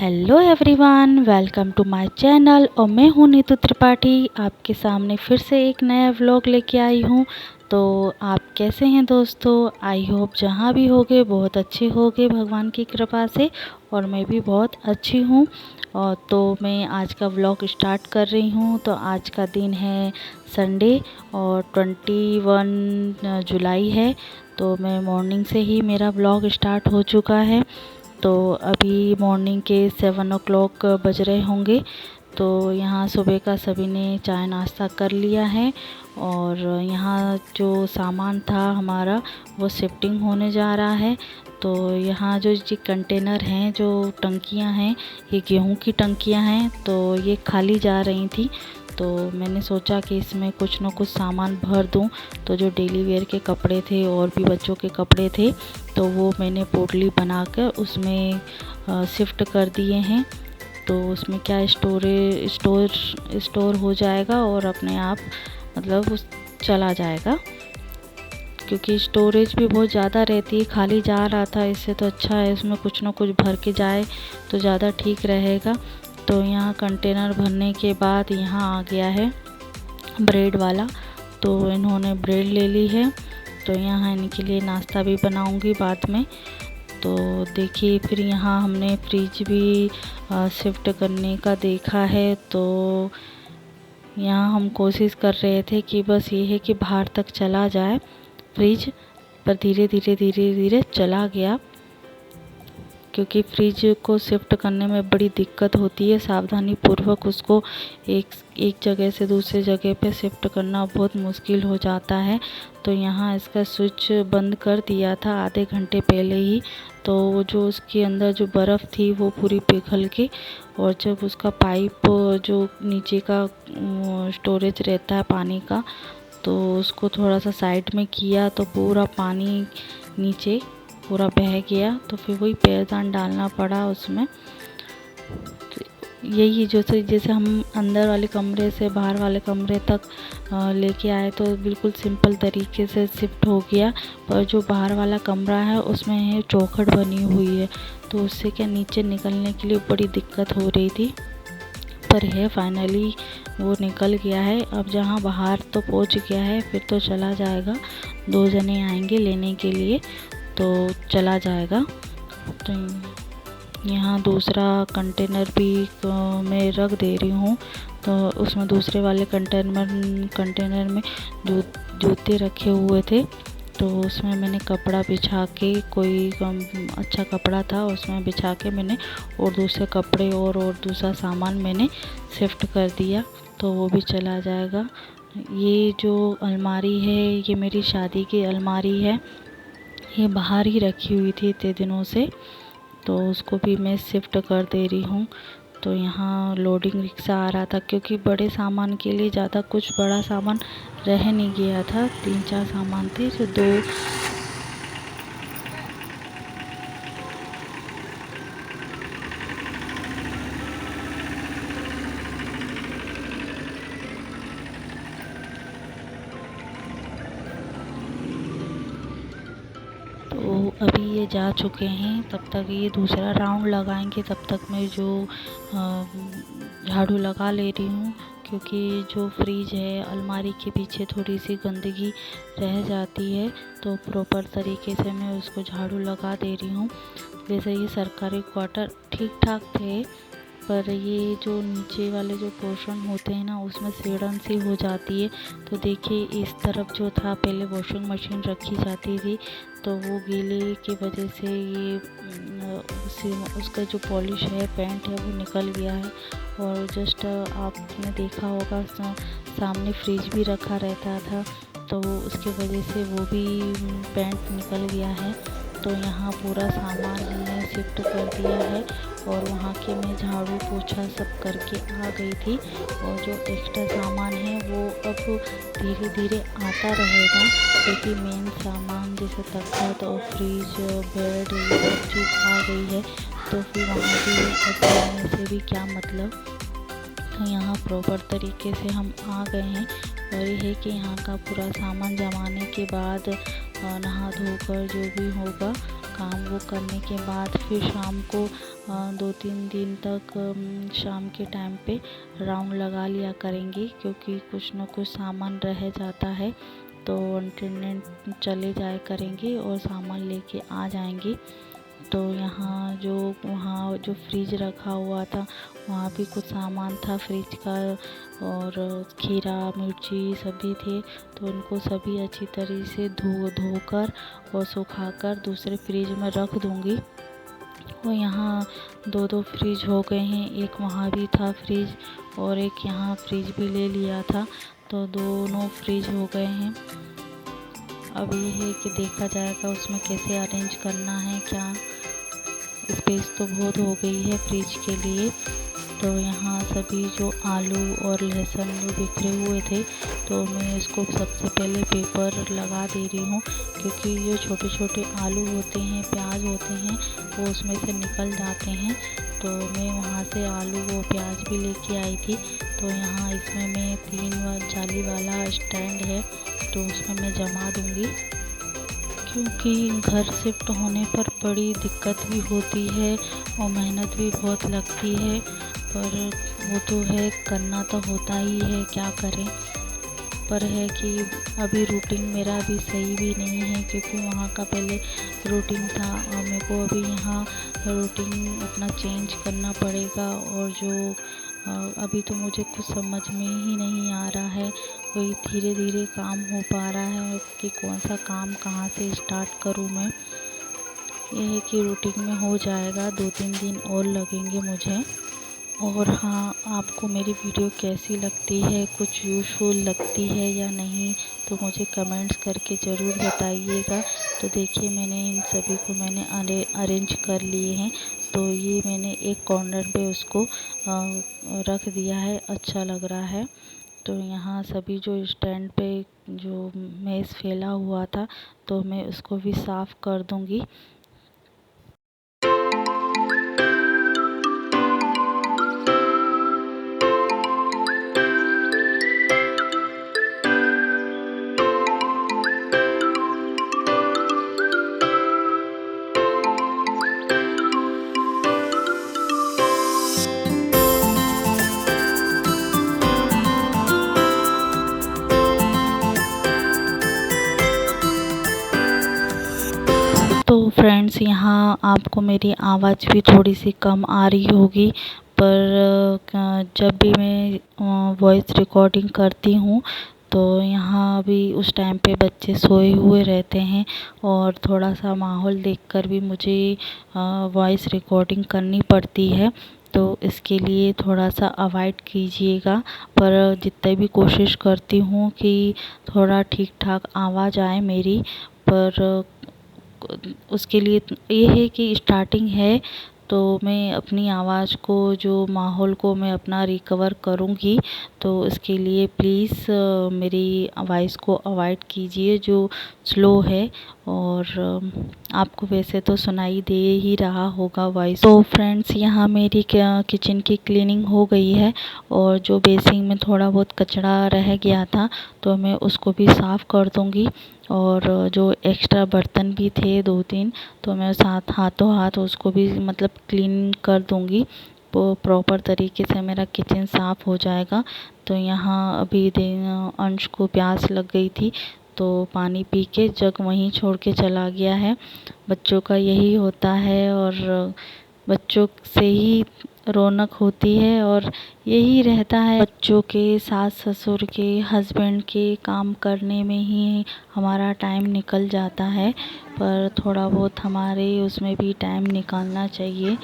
Hello everyone, welcome to my channel और मैं हूँ नीतू त्रिपाठी। आपके सामने फिर से एक नया व्लॉग लेके आई हूँ। तो आप कैसे हैं दोस्तों? आई होप जहाँ भी होगे बहुत अच्छे होगे भगवान की कृपा से, और मैं भी बहुत अच्छी हूँ। और तो मैं आज का व्लॉग स्टार्ट कर रही हूँ। तो आज का दिन है संडे और 21 जुलाई है। तो मैं मॉर्निंग से ही मेरा व्लॉग स्टार्ट हो चुका है। तो अभी मॉर्निंग के 7 o'clock बज रहे होंगे। तो यहाँ सुबह का सभी ने चाय नाश्ता कर लिया है और यहाँ जो सामान था हमारा वो शिफ्टिंग होने जा रहा है। तो यहाँ जो जी कंटेनर हैं, जो टंकियाँ हैं, ये गेहूं की टंकियाँ हैं। तो ये खाली जा रही थी, तो मैंने सोचा कि इसमें कुछ न कुछ सामान भर दूं। तो जो डेली वेयर के कपड़े थे और भी बच्चों के कपड़े थे, तो वो मैंने पोटली बनाकर उसमें शिफ्ट कर दिए हैं। तो उसमें क्या स्टोर हो जाएगा और अपने आप मतलब उस चला जाएगा, क्योंकि स्टोरेज भी बहुत ज़्यादा रहती है। खाली जा रहा था, इससे तो अच्छा है इसमें कुछ ना कुछ भर के जाए तो ज़्यादा ठीक रहेगा। तो यहाँ कंटेनर भरने के बाद यहाँ आ गया है ब्रेड वाला। तो इन्होंने ब्रेड ले ली है। तो यहाँ इनके लिए नाश्ता भी बनाऊंगी बाद में। तो देखिए, फिर यहाँ हमने फ्रिज भी शिफ्ट करने का देखा है। तो यहाँ हम कोशिश कर रहे थे कि बस ये है कि बाहर तक चला जाए फ्रिज, पर धीरे धीरे चला गया, क्योंकि फ्रिज को शिफ्ट करने में बड़ी दिक्कत होती है। सावधानी पूर्वक उसको एक जगह से दूसरी जगह पे शिफ्ट करना बहुत मुश्किल हो जाता है। तो यहाँ इसका स्विच बंद कर दिया था आधे घंटे पहले ही। तो वो जो उसके अंदर जो बर्फ़ थी वो पूरी पिघल के, और जब उसका पाइप जो नीचे का स्टोरेज रहता है पानी का, तो उसको थोड़ा सा साइड में किया तो पूरा पानी नीचे पूरा बह गया। तो फिर वही पैरदान डालना पड़ा उसमें। यही जैसे हम अंदर वाले कमरे से बाहर वाले कमरे तक लेके आए तो बिल्कुल सिंपल तरीके से शिफ्ट हो गया। पर जो बाहर वाला कमरा है उसमें है चौखट बनी हुई है, तो उससे क्या नीचे निकलने के लिए बड़ी दिक्कत हो रही थी। पर है फाइनली वो निकल गया है। अब जहाँ बाहर तो पहुँच गया है, फिर तो चला जाएगा। 2 जने आएंगे लेने के लिए तो चला जाएगा। तो यहाँ दूसरा कंटेनर भी मैं रख दे रही हूँ। तो उसमें दूसरे वाले कंटेनर में जूते रखे हुए थे। तो उसमें मैंने कपड़ा बिछा के, कोई अच्छा कपड़ा था उसमें बिछा के मैंने और दूसरे कपड़े और दूसरा सामान मैंने शिफ्ट कर दिया। तो वो भी चला जाएगा। ये जो अलमारी है ये मेरी शादी की अलमारी है। ये बाहर ही रखी हुई थी इतने दिनों से, तो उसको भी मैं शिफ्ट कर दे रही हूँ। तो यहाँ लोडिंग रिक्शा आ रहा था, क्योंकि बड़े सामान के लिए ज़्यादा कुछ बड़ा सामान रह नहीं गया था। 3-4 सामान थे जो 2 तो अभी ये जा चुके हैं। तब तक ये दूसरा राउंड लगाएंगे, तब तक मैं जो झाड़ू लगा ले रही हूँ, क्योंकि जो फ्रिज है अलमारी के पीछे थोड़ी सी गंदगी रह जाती है। तो प्रॉपर तरीके से मैं उसको झाड़ू लगा दे रही हूँ। वैसे ये सरकारी क्वार्टर ठीक ठाक थे, पर ये जो नीचे वाले जो पोर्शन होते हैं ना, उसमें सीढ़न सी हो जाती है। तो देखिए, इस तरफ जो था पहले वॉशिंग मशीन रखी जाती थी, तो वो गीले की वजह से ये उसका जो पॉलिश है, पेंट है, वो निकल गया है। और जस्ट आपने देखा होगा सामने फ्रिज भी रखा रहता था, तो उसके वजह से वो भी पेंट निकल गया है। तो यहाँ पूरा सामान हमने शिफ्ट कर दिया है, और वहाँ के मैं झाड़ू पोछा सब करके आ गई थी। और जो एक्स्ट्रा सामान है वो अब धीरे धीरे आता रहेगा, क्योंकि मेन सामान जैसे तख्त और फ्रिज, बेड, ये सब चीज़ आ गई है। तो फिर वहाँ भी जाने से भी क्या मतलब। तो यहाँ प्रॉपर तरीके से हम आ गए हैं। और ये है कि यहाँ का पूरा सामान जमाने के बाद नहा धोकर जो भी होगा काम वो करने के बाद फिर शाम को 2-3 दिन तक शाम के टाइम पे राउंड लगा लिया करेंगे, क्योंकि कुछ न कुछ सामान रह जाता है तो अटेंडेंट चले जाया करेंगे और सामान लेके आ जाएंगे। तो वहाँ जो फ्रिज रखा हुआ था वहाँ भी कुछ सामान था फ्रिज का, और खीरा मिर्ची सभी थे, तो उनको सभी अच्छी तरह से धोकर और सुखाकर दूसरे फ्रिज में रख दूँगी। और यहाँ 2 फ्रिज हो गए हैं, एक वहाँ भी था फ्रिज और एक यहाँ फ्रिज भी ले लिया था, तो दोनों फ्रिज हो गए हैं। अब ये है कि देखा जाएगा उसमें कैसे अरेंज करना है, क्या स्पेस तो बहुत हो गई है फ्रिज के लिए। तो यहाँ सभी जो आलू और लहसुन जो बिखरे हुए थे, तो मैं इसको सबसे पहले पेपर लगा दे रही हूँ, क्योंकि जो छोटे छोटे आलू होते हैं, प्याज होते हैं, वो उसमें से निकल जाते हैं। तो मैं वहाँ से आलू व प्याज भी लेके आई थी। तो यहाँ इसमें मैं 3 जाली वाला स्टैंड है, तो उसमें मैं जमा दूँगी, क्योंकि घर शिफ्ट होने पर बड़ी दिक्कत भी होती है और मेहनत भी बहुत लगती है, पर वो तो है, करना तो होता ही है, क्या करें। पर है कि अभी रूटीन मेरा अभी सही भी नहीं है, क्योंकि वहाँ का पहले रूटीन था और मेरे को अभी यहाँ रूटीन अपना चेंज करना पड़ेगा। और जो अभी तो मुझे कुछ समझ में ही नहीं आ रहा है, वही धीरे धीरे काम हो पा रहा है कि कौन सा काम कहाँ से स्टार्ट करूँ मैं। यह है कि रूटीन में हो जाएगा, 2-3 दिन और लगेंगे मुझे। और हाँ, आपको मेरी वीडियो कैसी लगती है, कुछ यूज़फुल लगती है या नहीं, तो मुझे कमेंट्स करके ज़रूर बताइएगा। तो देखिए मैंने इन सभी को मैंने अरेंज कर लिए हैं, तो ये मैंने एक कॉर्नर पे उसको रख दिया है, अच्छा लग रहा है। तो यहाँ सभी जो स्टैंड पे जो मेज़ फैला हुआ था, तो मैं उसको भी साफ़ कर दूँगी। तो फ्रेंड्स, यहाँ आपको मेरी आवाज़ भी थोड़ी सी कम आ रही होगी, पर जब भी मैं वॉइस रिकॉर्डिंग करती हूँ तो यहाँ अभी उस टाइम पे बच्चे सोए हुए रहते हैं, और थोड़ा सा माहौल देखकर भी मुझे वॉइस रिकॉर्डिंग करनी पड़ती है, तो इसके लिए थोड़ा सा अवॉइड कीजिएगा। पर जितने भी कोशिश करती हूँ कि थोड़ा ठीक ठाक आवाज़ आए मेरी, पर उसके लिए ये है कि स्टार्टिंग है, तो मैं अपनी आवाज़ को, जो माहौल को मैं अपना रिकवर करूँगी। तो इसके लिए प्लीज़ मेरी वॉइस को अवॉइड कीजिए जो स्लो है, और आपको वैसे तो सुनाई दे ही रहा होगा वॉइस। तो फ्रेंड्स, यहाँ मेरी किचन की क्लीनिंग हो गई है, और जो बेसिन में थोड़ा बहुत कचरा रह गया था तो मैं उसको भी साफ़ कर दूँगी। और जो एक्स्ट्रा बर्तन भी थे 2-3, तो मैं हाथों हाथ उसको भी मतलब क्लीन कर दूँगी, वो प्रॉपर तरीके से मेरा किचन साफ़ हो जाएगा। तो यहाँ अभी अंश को प्यास लग गई थी, तो पानी पी के जग वहीं छोड़ के चला गया है। बच्चों का यही होता है, और बच्चों से ही रौनक होती है, और यही रहता है, बच्चों के, सास ससुर के, हस्बैंड के काम करने में ही हमारा टाइम निकल जाता है। पर थोड़ा बहुत हमारे उसमें भी टाइम निकालना चाहिए।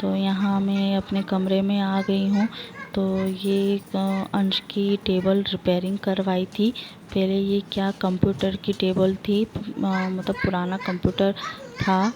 तो यहाँ मैं अपने कमरे में आ गई हूँ। तो ये अंश की टेबल रिपेयरिंग करवाई थी। पहले ये क्या कंप्यूटर की टेबल थी, मतलब पुराना कंप्यूटर था,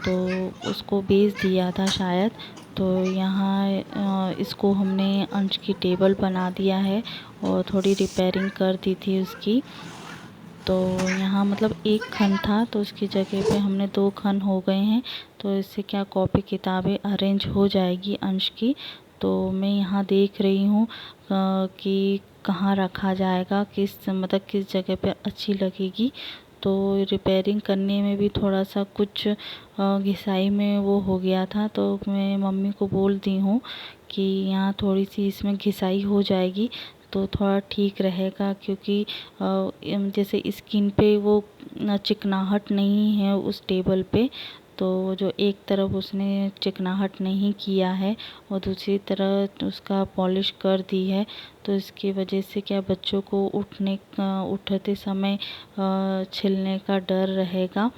तो उसको बेच दिया था शायद। तो यहाँ इसको हमने अंश की टेबल बना दिया है, और थोड़ी रिपेयरिंग कर दी थी उसकी। तो यहाँ मतलब एक खन था, तो उसकी जगह पे हमने 2 खन हो गए हैं। तो इससे क्या कॉपी किताबें अरेंज हो जाएगी अंश की। तो मैं यहाँ देख रही हूँ कि कहाँ रखा जाएगा, किस जगह पे अच्छी लगेगी। तो रिपेयरिंग करने में भी थोड़ा सा कुछ घिसाई में वो हो गया था। तो मैं मम्मी को बोल दी हूँ कि यहाँ थोड़ी सी इसमें घिसाई हो जाएगी तो थोड़ा ठीक रहेगा, क्योंकि जैसे स्किन पे वो चिकनाहट नहीं है उस टेबल पे। तो जो एक तरफ उसने चिकनाहट नहीं किया है और दूसरी तरफ उसका पॉलिश कर दी है, तो इसकी वजह से क्या बच्चों को उठते समय छिलने का डर रहेगा।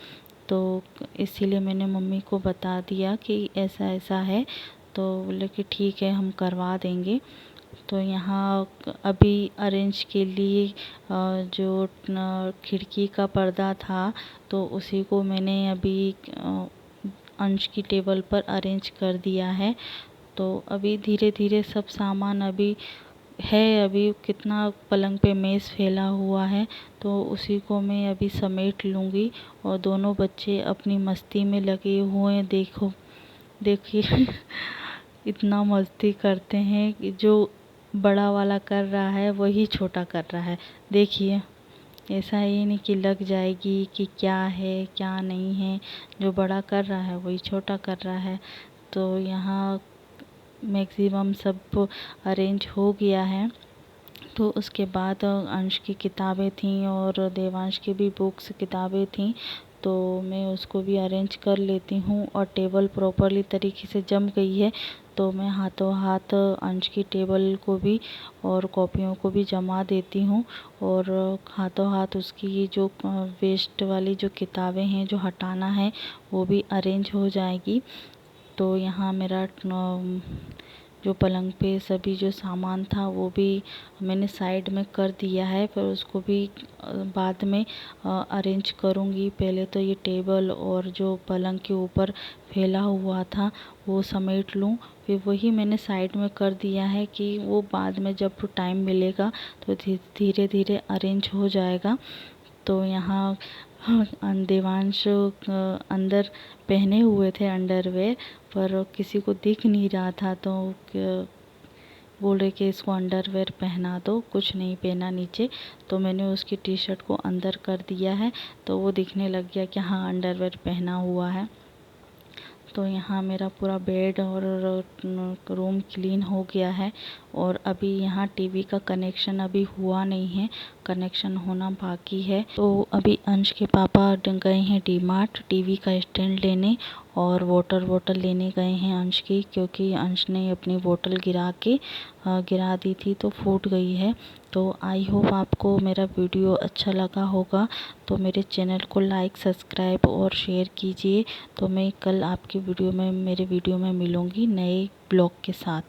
तो इसीलिए मैंने मम्मी को बता दिया कि ऐसा ऐसा है। तो बोले कि ठीक है, हम करवा देंगे। तो यहाँ अभी अरेंज के लिए जो खिड़की का पर्दा था तो उसी को मैंने अभी अंश की टेबल पर अरेंज कर दिया है। तो अभी धीरे धीरे सब सामान अभी है, अभी कितना पलंग पे मेज़ फैला हुआ है तो उसी को मैं अभी समेट लूँगी। और दोनों बच्चे अपनी मस्ती में लगे हुए हैं। देखिए इतना मस्ती करते हैं कि जो बड़ा वाला कर रहा है वही छोटा कर रहा है। देखिए, ऐसा ही नहीं कि लग जाएगी कि क्या है क्या नहीं है, जो बड़ा कर रहा है वही छोटा कर रहा है। तो यहाँ मैक्सिमम सब अरेंज हो गया है। तो उसके बाद अंश की किताबें थीं और देवांश की भी बुक्स किताबें थीं, तो मैं उसको भी अरेंज कर लेती हूँ। और टेबल प्रॉपरली तरीके से जम गई है तो मैं हाथों हाथ अंश की टेबल को भी और कॉपियों को भी जमा देती हूँ। और हाथों हाथ उसकी ये जो वेस्ट वाली जो किताबें हैं जो हटाना है वो भी अरेंज हो जाएगी। तो यहाँ मेरा जो पलंग पे सभी जो सामान था वो भी मैंने साइड में कर दिया है, पर उसको भी बाद में अरेंज करूँगी। पहले तो ये टेबल और जो पलंग के ऊपर फैला हुआ था वो समेट लूँ, फिर वही मैंने साइड में कर दिया है कि वो बाद में जब टाइम मिलेगा तो धीरे धीरे अरेंज हो जाएगा। तो यहाँ देवांश अंदर पहने हुए थे अंडरवेयर, पर किसी को दिख नहीं रहा था तो बोल रहे कि इसको अंडरवेयर पहना दो, कुछ नहीं पहना नीचे। तो मैंने उसकी टी शर्ट को अंदर कर दिया है तो वो दिखने लग गया कि हाँ अंडरवेयर पहना हुआ है। तो यहाँ मेरा पूरा बेड और रूम क्लीन हो गया है। और अभी यहाँ टीवी का कनेक्शन अभी हुआ नहीं है, कनेक्शन होना बाकी है। तो अभी अंश के पापा गए हैं डीमार्ट टीवी का स्टैंड लेने, और वाटर लेने गए हैं अंश की, क्योंकि अंश ने अपनी बोतल गिरा दी थी तो फूट गई है। तो आई होप आपको मेरा वीडियो अच्छा लगा होगा, तो मेरे चैनल को लाइक सब्सक्राइब और शेयर कीजिए। तो मैं कल आपकी मेरे वीडियो में मिलूँगी नए ब्लॉग के साथ।